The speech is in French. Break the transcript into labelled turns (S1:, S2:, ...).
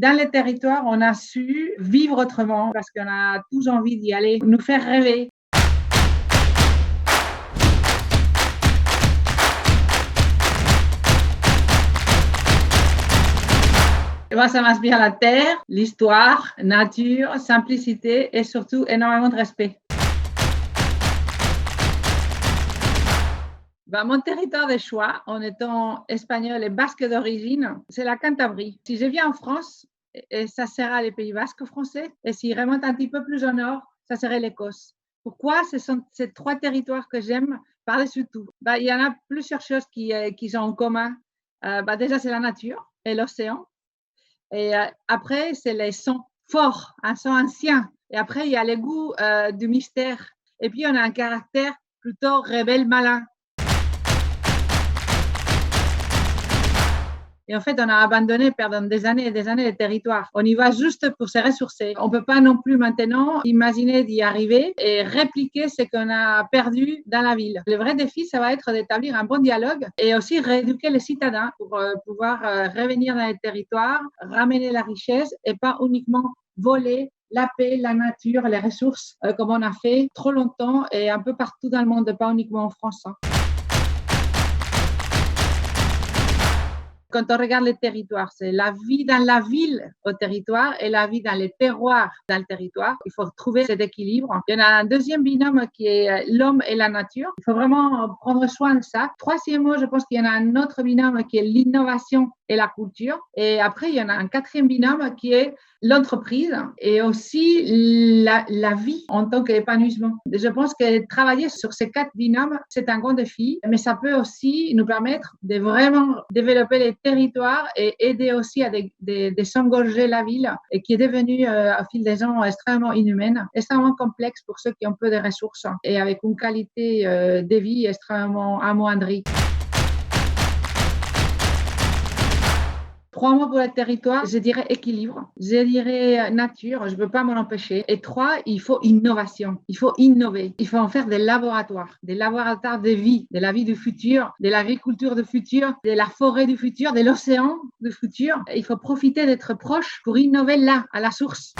S1: Dans les territoires, on a su vivre autrement parce qu'on a tous envie d'y aller, nous faire rêver. Et moi, ça m'inspire la terre, l'histoire, nature, simplicité et surtout énormément de respect. Mon territoire de choix, en étant espagnol et basque d'origine, c'est la Cantabrie. Si je viens en France, et ça sera les Pays basques français, et s'il remonte un petit peu plus au nord, ça serait l'Écosse. Pourquoi? Ce sont ces trois territoires que j'aime par-dessus tout. Il y en a plusieurs choses qui sont en commun. Déjà, c'est la nature et l'océan. Et après, c'est les sons forts, un son ancien. Et après, il y a les goûts du mystère. Et puis, on a un caractère plutôt rebelle malin. Et en fait, on a abandonné pendant des années et des années les territoires. On y va juste pour se ressourcer. On ne peut pas non plus maintenant imaginer d'y arriver et répliquer ce qu'on a perdu dans la ville. Le vrai défi, ça va être d'établir un bon dialogue et aussi rééduquer les citadins pour pouvoir revenir dans les territoires, ramener la richesse et pas uniquement voler la paix, la nature, les ressources, comme on a fait trop longtemps et un peu partout dans le monde, pas uniquement en France. Quand on regarde les territoires, c'est la vie dans la ville au territoire et la vie dans les terroirs dans le territoire. Il faut trouver cet équilibre. Il y en a un deuxième binôme qui est l'homme et la nature. Il faut vraiment prendre soin de ça. Troisièmement, je pense qu'il y en a un autre binôme qui est l'innovation et la culture. Et après, il y en a un quatrième binôme qui est l'entreprise et aussi la vie en tant qu'épanouissement. Je pense que travailler sur ces quatre binômes, c'est un grand défi, mais ça peut aussi nous permettre de vraiment développer les territoires et aider aussi à s'engorger la ville et qui est devenue au fil des ans extrêmement inhumaine, extrêmement complexe pour ceux qui ont peu de ressources et avec une qualité de vie extrêmement amoindrie. 3 mots pour le territoire, je dirais équilibre, je dirais nature, je ne peux pas m'en empêcher. Et 3, il faut innovation, il faut innover, il faut en faire des laboratoires de vie, de la vie du futur, de l'agriculture du futur, de la forêt du futur, de l'océan du futur. Il faut profiter d'être proche pour innover là, à la source.